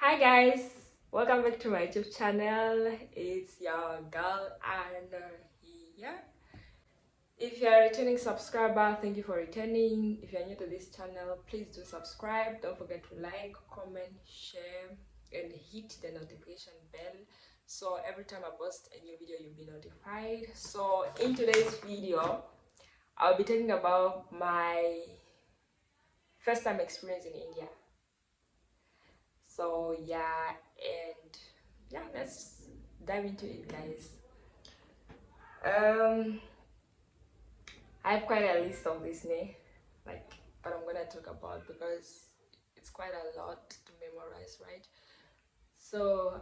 Hi guys, welcome back to my YouTube channel. It's your girl Anna here. If you're a returning subscriber, thank you for returning. If you're new to this channel, please do subscribe. Don't forget to like, comment, share, and hit the notification bell so every time I post a new video you'll be notified. So in today's video, I'll be talking about my first time experience in India. So let's dive into it, guys. um I have quite a list of this name, like, but I'm gonna talk about because it's quite a lot to memorize, right? So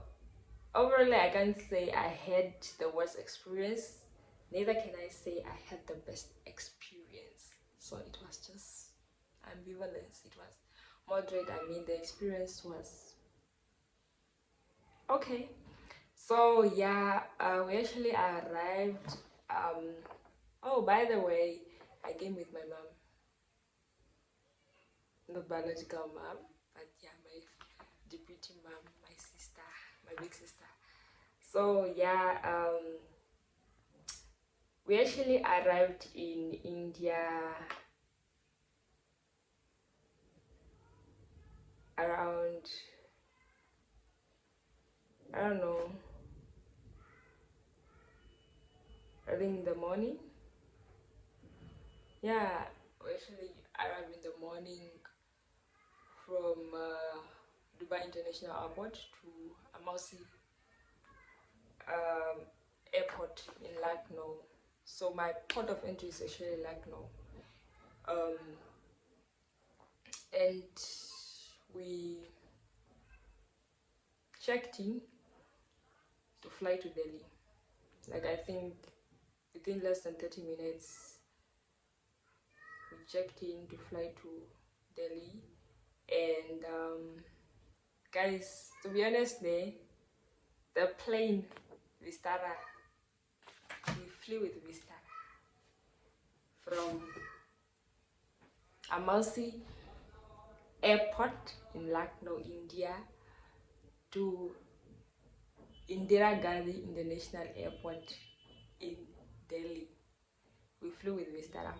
overall, I can't say I had the worst experience, neither can I say I had the best experience. So it was just ambivalence. It was moderate. I mean, the experience was okay. So we actually arrived. Oh, by the way, I came with my mom, not biological mom, but my deputy mom, my sister, my big sister. So we actually arrived in India around, I don't know, I think in the morning. Yeah, we actually arrived in the morning from Dubai International Airport to Amausi airport in Lucknow. So my port of entry is actually Lucknow. Um, and we checked in to fly to Delhi. Like, I think within less than 30 minutes, we checked in to fly to Delhi. And guys, to be honest, the plane Vistara, we flew with Vistara from Amalsi Airport in Lucknow, India, to Indira Gandhi International Airport in Delhi. We flew with Vistara,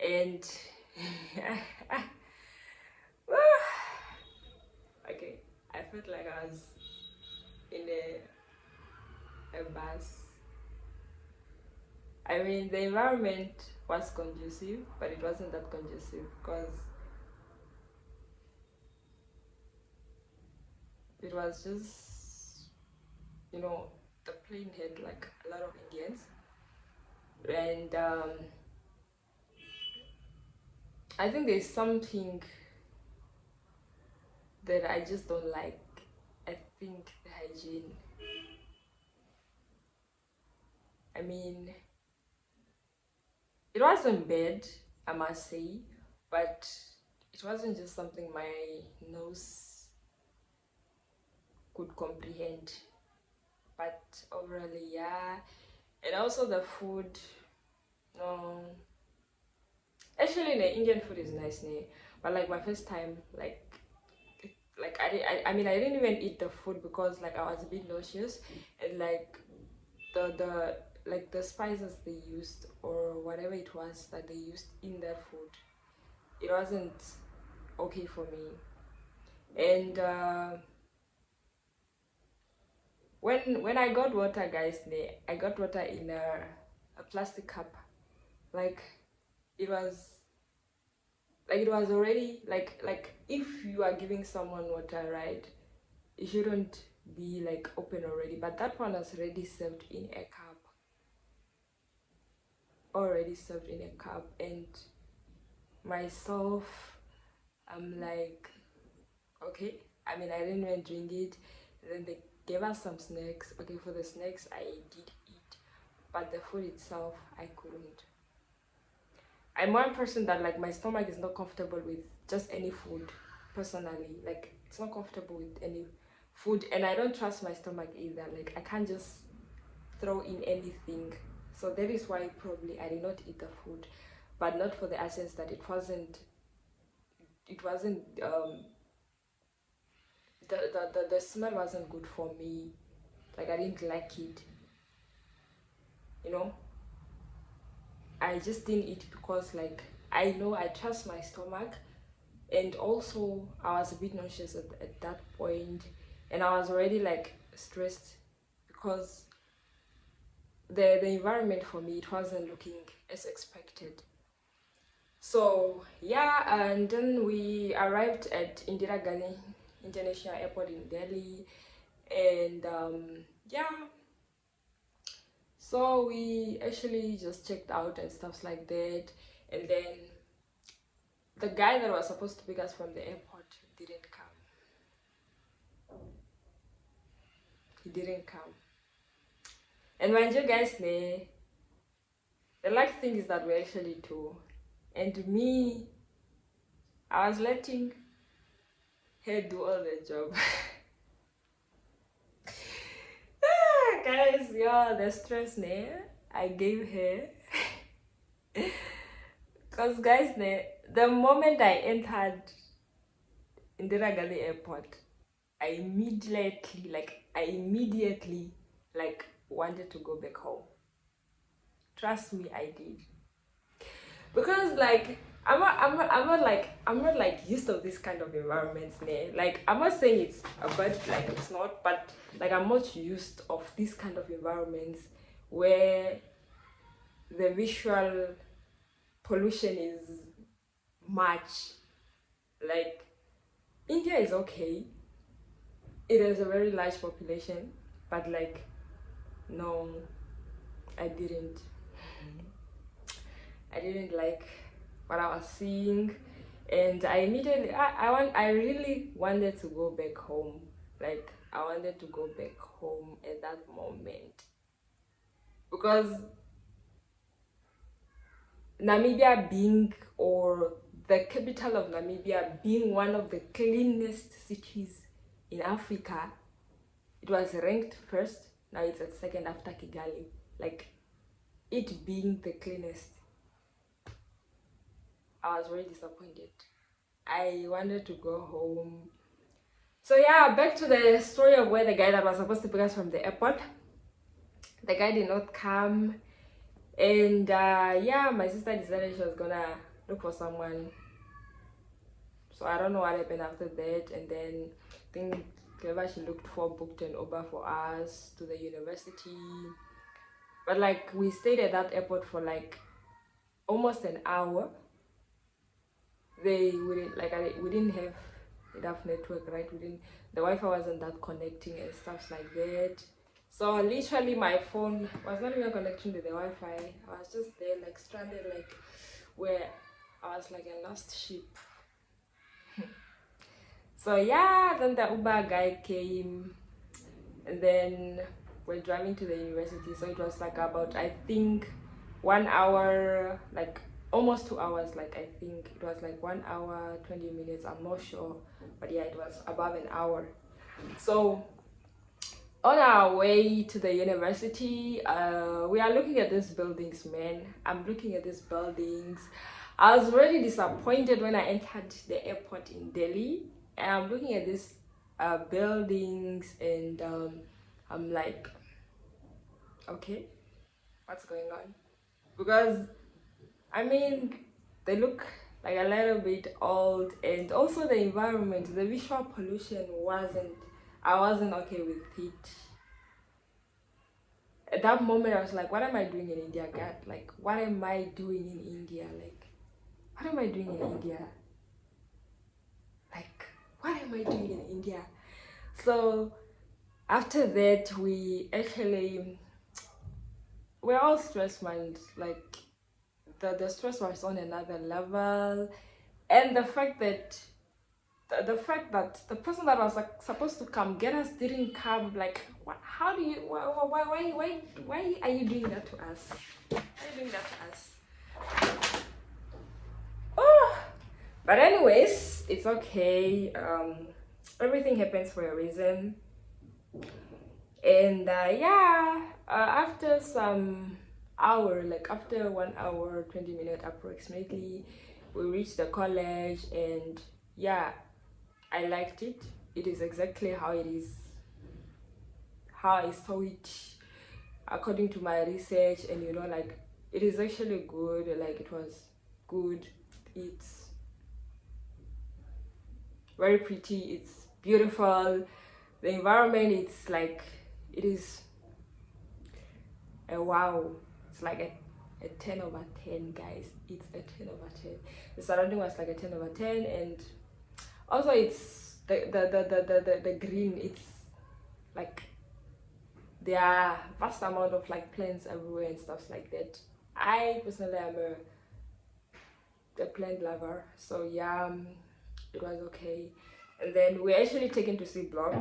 and okay, I felt like I was in a bus. I mean, the environment was conducive, but it wasn't that conducive because it was just, the plane had like a lot of Indians, and I think there's something that I just don't like. I think the hygiene. I mean, it wasn't bad, I must say, but it wasn't just something my nose could comprehend. But overall, and also the food. No, actually, the Indian food is nice, but like my first time, I mean, I didn't even eat the food because like I was a bit nauseous, and like the spices they used or whatever it was that they used in that food, it wasn't okay for me. And when I got water, guys, I got water in a plastic cup. Like, it was it was already like if you are giving someone water, right, it shouldn't be like open already, but that one was already served in a cup, and myself, I'm like, okay. I mean, I didn't even drink it. Then they gave us some snacks. Okay, for the snacks I did eat, but the food itself I couldn't. I'm one person that, like, my stomach is not comfortable with just any food. Personally, like, it's not comfortable with any food, and I don't trust my stomach either. Like, I can't just throw in anything. So that is why probably I did not eat the food, but not for the essence that it wasn't the smell wasn't good for me. Like, I didn't like it, you know. I just didn't eat because, like, I know I trust my stomach, and also I was a bit nauseous at that point, and I was already like stressed because the environment for me, it wasn't looking as expected. So yeah, and then we arrived at Indira Gandhi International Airport in Delhi, and yeah, so we actually just checked out and stuff like that, and then the guy that was supposed to pick us from the airport didn't come. He didn't come. And mind you guys, the lucky thing is that we're actually two. And me, I was letting her do all the job. Guys, yeah, the stress I gave her. Because guys, the moment I entered Indira Gandhi Airport, I immediately like wanted to go back home. Trust me, I did. Because like I'm not like used to this kind of environments. Like, I'm not saying it's a bad, like it's not, but like I'm not used of this kind of environments where the visual pollution is much. Like, India is okay. It has a very large population, but like, no, I didn't. I didn't like what I was seeing, and I really wanted to go back home. Like, I wanted to go back home at that moment, because Namibia being, or the capital of Namibia being, one of the cleanest cities in Africa, it was ranked first. Now it's at second after Kigali. Like, it being the cleanest, I was very disappointed. I wanted to go home. So yeah, back to the story of where the guy that was supposed to pick us from the airport, the guy did not come. And yeah, my sister decided she was gonna look for someone. So I don't know what happened after that. And then I think Clever, she booked an Uber for us to the university. But like, we stayed at that airport for like almost an hour. We didn't have enough network, right? The Wi-Fi wasn't that connecting and stuff like that. So literally my phone was not even connecting to the Wi-Fi. I was just there like stranded, like where I was like a lost sheep. So yeah, then the Uber guy came, and then we're driving to the university. So it was like about, I think, 1 hour, like almost 2 hours. Like, I think it was like 1 hour 20 minutes, I'm not sure, but yeah, it was above an hour. So on our way to the university, we are looking at these buildings, man. I'm looking at these buildings. I was really disappointed when I entered the airport in Delhi, and I'm looking at these buildings, and I'm like, okay, what's going on? Because I mean, they look like a little bit old, and also the environment, the visual pollution I wasn't okay with it. At that moment, I was like, what am I doing in India, God? Like, what am I doing in India? Like, what am I doing in India? Like, what am I doing in India? So after that, we're all stressed, man. Like, the stress was on another level, and the fact that the person that was like supposed to come get us didn't come. Like, what, how do you why are you doing that to us? Why are you doing that to us? Oh, but anyways, it's okay. Everything happens for a reason. And yeah, after some hour, like after 1 hour 20 minutes approximately, we reached the college, and yeah, I liked it. it is exactly how it is, how I saw it according to my research. And you know, like, it is actually good. Like, it was good. It's very pretty, it's beautiful. The environment, it's like, it is a wow. It's like a 10 over 10, guys. It's a 10 over 10. The surrounding was like a 10 over 10. And also it's the green. It's like there are vast amount of like plants everywhere and stuff like that. I personally am a plant lover, so yeah, it was okay. And then we actually taken to C Block.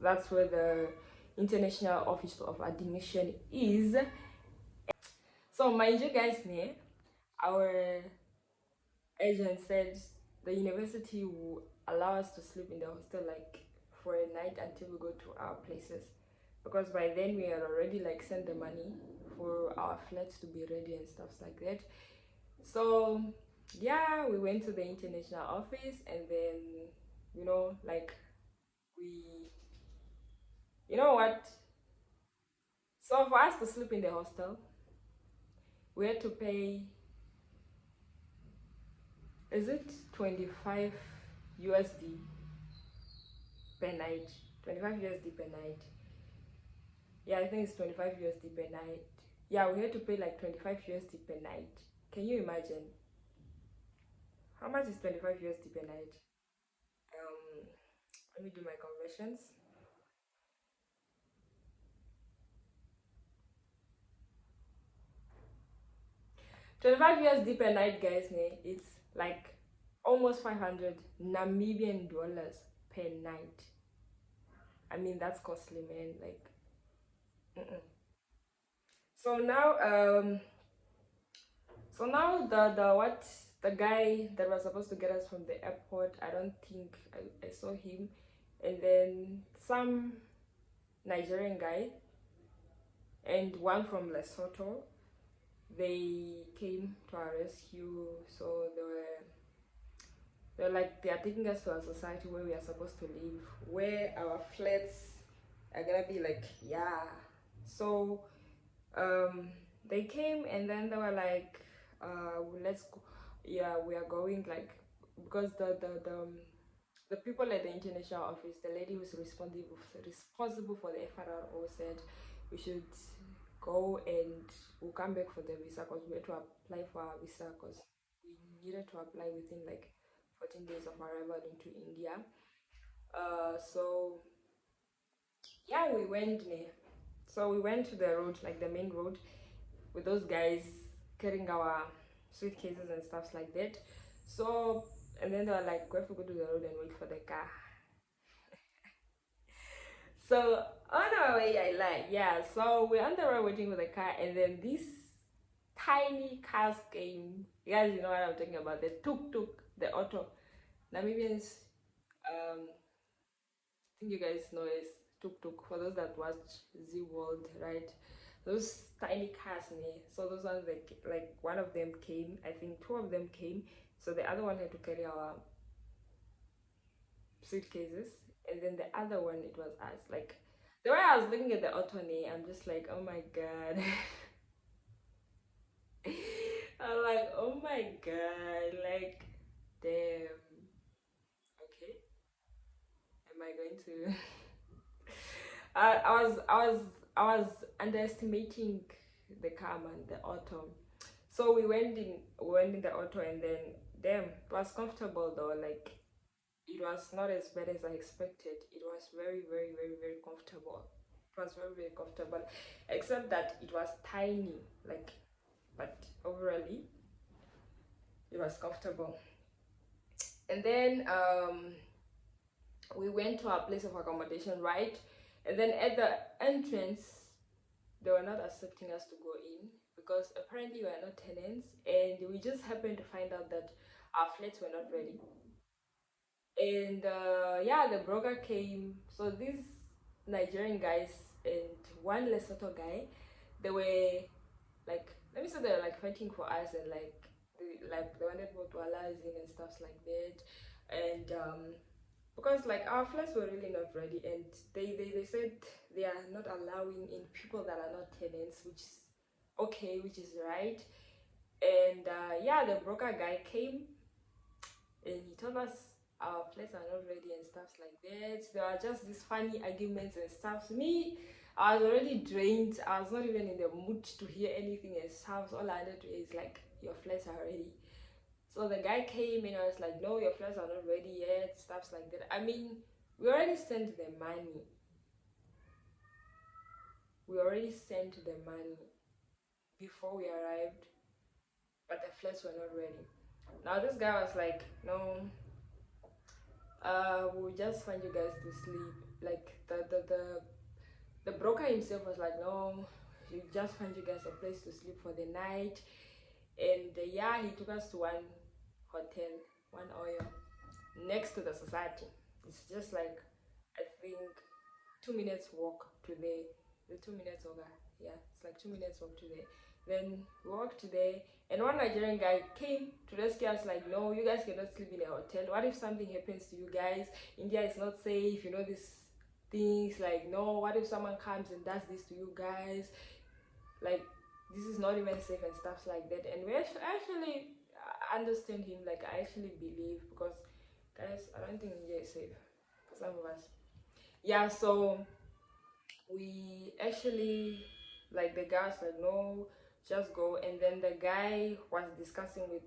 That's where the International Office of Admission is. So mind you guys, our agent said the university will allow us to sleep in the hostel like for a night until we go to our places, because by then we had already like sent the money for our flats to be ready and stuff like that. So yeah, we went to the international office, and then, you know, like, we, you know what, so for us to sleep in the hostel, we had to pay, is it 25 USD per night? 25 USD per night. Yeah, I think it's 25 USD per night. Yeah, we had to pay like 25 USD per night. Can you imagine? How much is 25 USD per night? Um, Let me do my conversions. 25 USD per night, guys, it's like almost 500 Namibian dollars per night. I mean, that's costly, man. Like, mm-mm. So now, the what, the guy that was supposed to get us from the airport, I don't think I saw him. And then some Nigerian guy and one from Lesotho, they came to our rescue. So they're like, they are taking us to a society where we are supposed to live, where our flats are gonna be like, yeah. So they came, and then they were like, let's go. Yeah, we are going, like, because the people at the international office, the lady who's responsible for the FRRO said we should go, and we'll come back for the visa, because we had to apply for our visa, because we needed to apply within like 14 days of arrival into India. So yeah, we went there. So we went to the road, like the main road, with those guys carrying our suitcases and stuff like that. So, and then they were like, we have to go to the road and wait for the car. So on our way, I like, yeah. So we're on the road waiting for the car, and then these tiny cars came. You guys, you know what I'm talking about? The tuk tuk, the auto. Namibians, I think you guys know is tuk tuk, for those that watch Z World, right? Those tiny cars, so those ones, like one of them came, I think two of them came, so the other one had to carry our suitcases, and then the other one, it was us. Like, the way I was looking at the auto, I'm just like, oh my god. I'm like, oh my god, like, damn. Okay, am I going to I was underestimating the car, man, the auto. So we went in the auto, and then damn, it was comfortable though. Like, it was not as bad as I expected. It was very, very, very, very comfortable. It was very, very comfortable, except that it was tiny. Like, but overall, it was comfortable. And then we went to our place of accommodation, right? And then at the entrance, they were not accepting us to go in, because apparently we are not tenants, and we just happened to find out that our flats were not ready. And yeah, the broker came. So these Nigerian guys and one Lesotho guy, they were like, let me say, they were like fighting for us, and like they wanted more to allow us in and stuff like that. And because like our flats were really not ready, and they said they are not allowing in people that are not tenants, which is okay, which is right. And yeah, the broker guy came and he told us our flats are not ready and stuff like that. There are just these funny arguments and stuff. Me, I was already drained. I was not even in the mood to hear anything and stuff. All I wanted to is like, your flats are ready. So the guy came and I was like, no, your flats are not ready yet, stuff like that. I mean, we already sent the money. We already sent the money before we arrived, but the flats were not ready. Now this guy was like, no, we'll just find you guys to sleep. Like the broker himself was like, no, you just find you guys a place to sleep for the night. And yeah, he took us to one hotel, one oil, next to the society. It's just like, I think 2 minutes walk to the 2 minutes over. Yeah, it's like 2 minutes walk to there. Then we walked to there, and one Nigerian guy came to rescue us. Like, no, you guys cannot sleep in a hotel. What if something happens to you guys? India is not safe. You know these things. Like, no, what if someone comes and does this to you guys? Like, this is not even safe and stuff like that. And we actually understand him. Like, I actually believe, because guys, I don't think India is safe for some of us. Yeah, so we actually, like, the guys like, no, just go. And then the guy was discussing with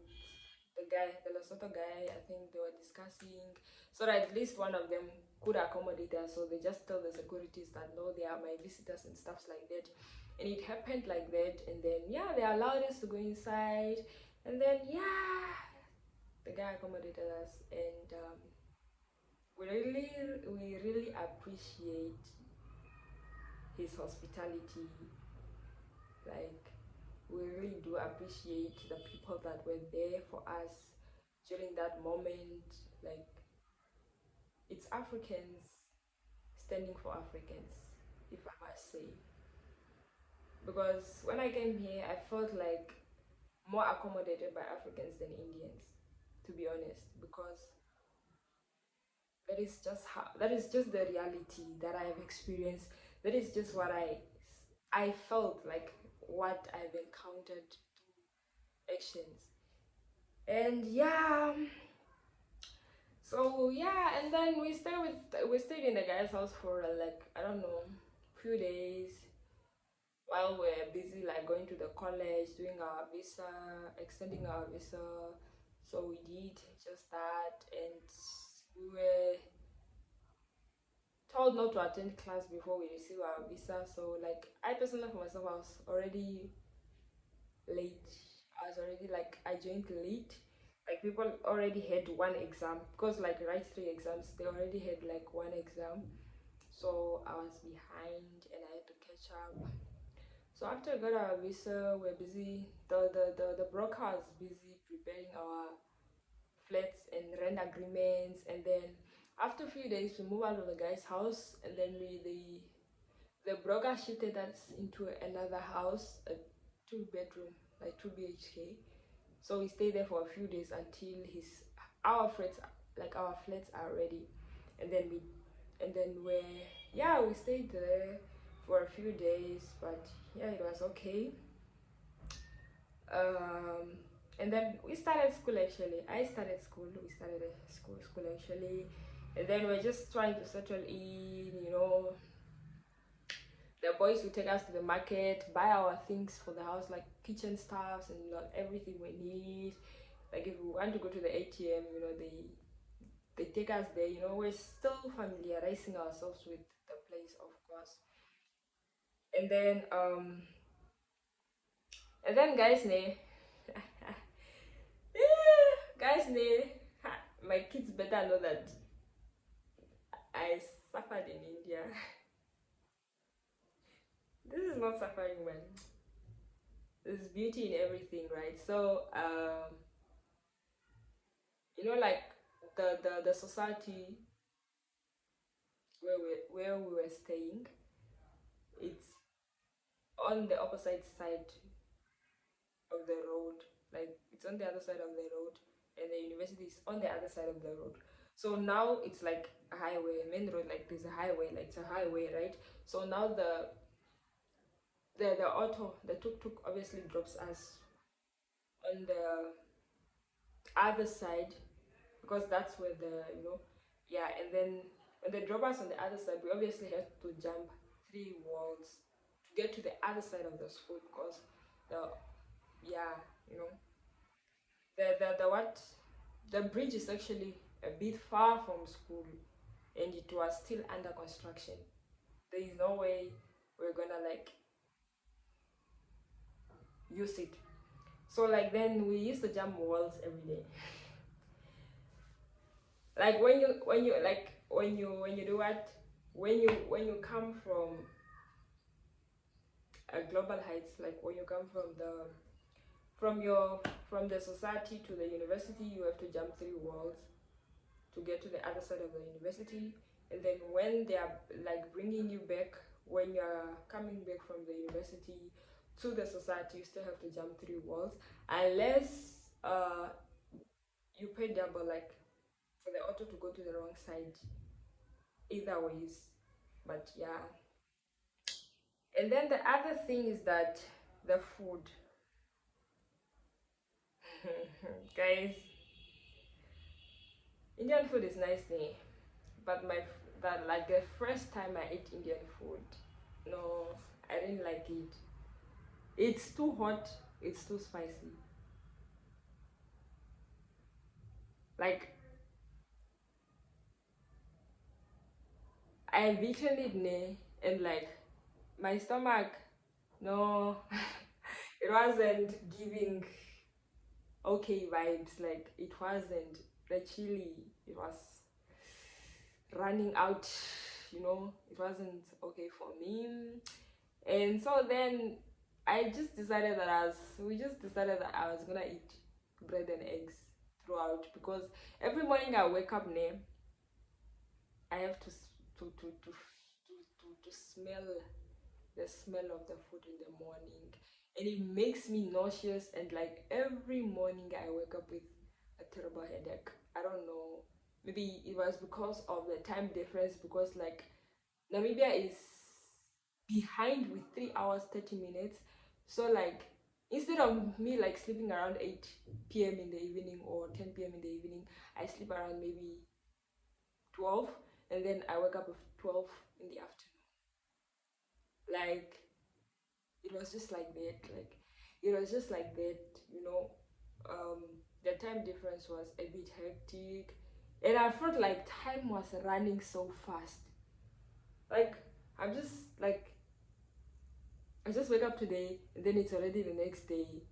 the guy, the Lesotho guy. I think they were discussing so that at least one of them could accommodate us. So they just tell the securities that no, they are my visitors and stuff like that. And it happened like that. And then yeah, they allowed us to go inside. And then yeah, the guy accommodated us. And we really appreciate his hospitality. Like, we really do appreciate the people that were there for us during that moment. Like, it's Africans standing for Africans, if I must say. Because when I came here, I felt like more accommodated by Africans than Indians, to be honest. Because that is just the reality that I have experienced. That is just what I felt like, what I've encountered through actions. And yeah, so yeah, and then we stayed in the guy's house for like, I don't know, few days while we're busy like going to the college, doing our visa, extending our visa. So we did just that, and we were told not to attend class before we receive our visa. So like, I personally for myself, I was already late. I was already like, I joined late. Like, people already had one exam, because like, write 3 exams, they already had like one exam. So I was behind and I had to catch up. So after I got our visa, we're busy. The broker was busy preparing our flats and rent agreements. And then after a few days, we moved out of the guy's house, and then the broker shifted us into another house, a 2 bedroom, like 2 BHK. So we stayed there for a few days until our flats, like our flats are ready. And then we stayed there for a few days, but yeah, it was okay. Um, and then we started school actually. I started school. We started a school actually, and then we're just trying to settle in. The boys will take us to the market, buy our things for the house, like kitchen stuffs and like everything we need. Like, if we want to go to the ATM, they take us there. We're still familiarizing ourselves with the place, of course. And then guys, ne, guys, ne, my kids better know that I suffered in India. This is not suffering, man. There's beauty in everything, right? So like, the society where we were staying, it's on the opposite side of the road. Like, it's on the other side of the road, and the university is on the other side of the road. So now it's like a highway, a main road, like there's a highway, like it's a highway, right? So now the auto, the tuk-tuk obviously drops us on the other side, because that's where the, yeah. And then when they drop us on the other side, we obviously have to jump 3 walls to get to the other side of the school, because the, yeah, you know, the what, the bridge is actually a bit far from school, and it was still under construction. There is no way we're gonna like use it. So like then we used to jump walls every day. Like when you do what, when you come from a global heights, like when you come from the society to the university, you have to jump 3 walls to get to the other side of the university. And then when they are like bringing you back, when you're coming back from the university to the society, you still have to jump 3 walls, unless you pay double, like for the auto to go to the wrong side. Either ways, but yeah. And then the other thing is that the food. Guys, Indian food is nice thing, but that like the first time I ate Indian food, no, I didn't like it. It's too hot, it's too spicy. Like I envisioned it and like my stomach, no, it wasn't giving okay vibes. Like it wasn't the chili, it was running out, it wasn't okay for me. And so then we just decided that I was gonna eat bread and eggs throughout, because every morning I wake up I have to smell the smell of the food in the morning, and it makes me nauseous. And like every morning I wake up with a terrible headache. I don't know, maybe it was because of the time difference, because like Namibia is behind with 3 hours 30 minutes. So like instead of me like sleeping around 8 p.m. in the evening or 10 p.m. in the evening, I sleep around maybe 12, and then I wake up at 12 in the afternoon. Like it was just like that. Like it was just like that, you know. Um the time difference was a bit hectic, and I felt like time was running so fast. Like I'm just like I just wake up today and then it's already the next day.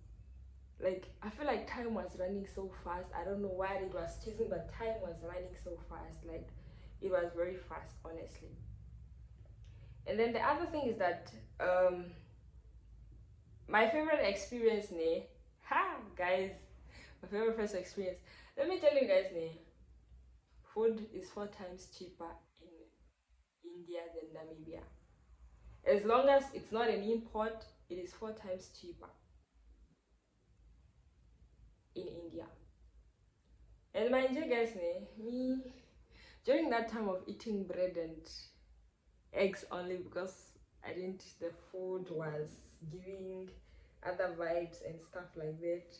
Like I feel like time was running so fast. I don't know why it was chasing, but time was running so fast. Like it was very fast, honestly. And then the other thing is that my favorite experience, guys, my favorite first experience. Let me tell you guys, food is 4 times cheaper in India than Namibia. As long as it's not an import, it is 4 times cheaper in India. And mind you guys, me during that time of eating bread and eggs only, because I didn't, the food was giving other vibes and stuff like that.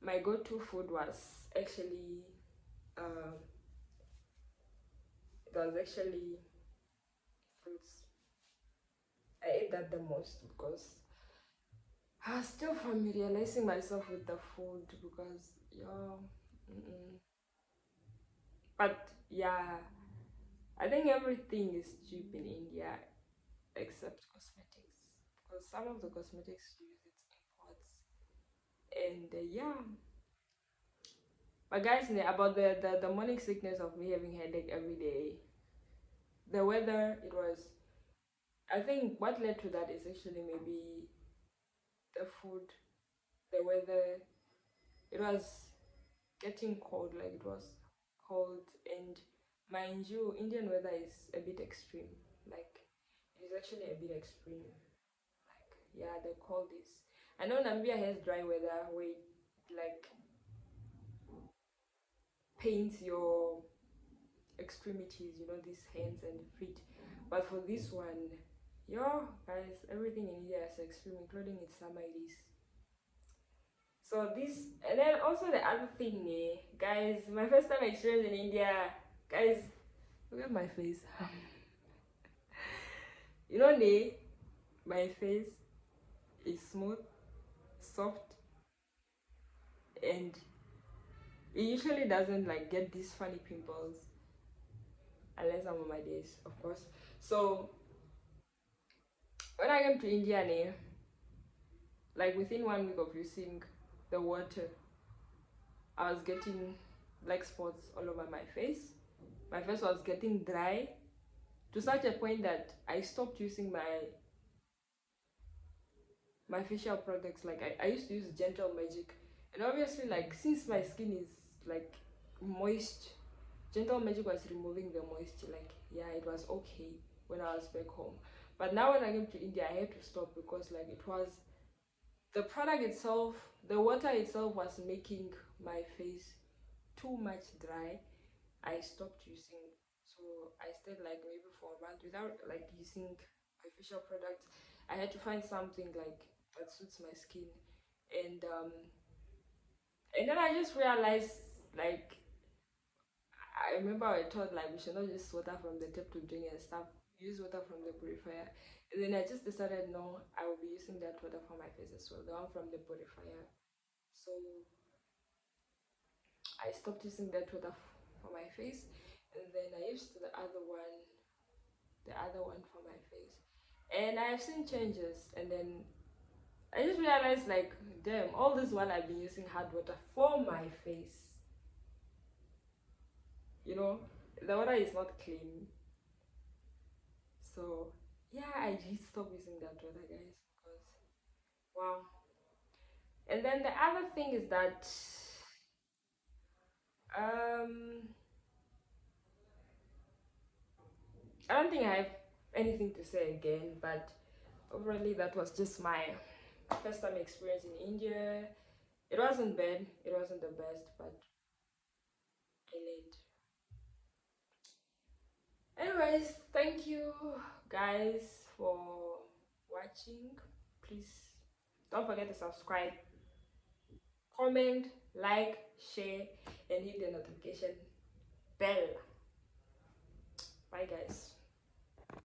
My go-to food was actually, uh, it was actually fruits. I ate that the most because I was still familiarizing myself with the food, because yeah, but yeah, I think everything is cheap in India except cosmetics, because some of the cosmetics use its imports. And yeah, but guys, about the morning sickness of me having headache every day, the weather, it was, I think what led to that is actually maybe the food, the weather. It was getting cold, like it was cold. And mind you, Indian weather is a bit extreme. Like it is actually a bit extreme. Like yeah, the cold is, I know Namibia has dry weather where like paint your extremities, you know, these hands and feet. But for this one, yo guys, everything in India is extreme, including its summer it is. So this, and then also the other thing, guys, my first time experience in India, guys, look at my face. You know, my face is smooth, soft, and it usually doesn't like get these funny pimples unless I'm on my days, of course. So when I came to India, like within 1 week of using the water, I was getting black spots all over my face. My face was getting dry to such a point that I stopped using my facial products. Like I used to use Gentle Magic, and obviously, like, since my skin is like moist, Gentle Magic was removing the moisture. Like, yeah, it was okay when I was back home, but now when I came to India, I had to stop because like it was the product itself, the water itself was making my face too much dry. I stopped using, so I stayed like maybe for a month without like using my facial products. I had to find something like that suits my skin, and then I just realized, like, I remember I thought like we should not use water from the tap to drink and stuff. Use water from the purifier. And then I just decided no, I will be using that water for my face as well, the one from the purifier. So I stopped using that water for my face, and then I used the other one for my face, and I've seen changes. And then I just realized, like, damn, all this while I've been using hard water for my face, you know, the water is not clean. So yeah, I just stopped using that water, guys, because wow. And then the other thing is that um I don't think I have anything to say again, but overall that was just my first time experience in India. It wasn't bad, it wasn't the best, but I learned. Anyways, thank you guys for watching. Please don't forget to subscribe, comment, like, share, and hit the notification bell. Bye guys.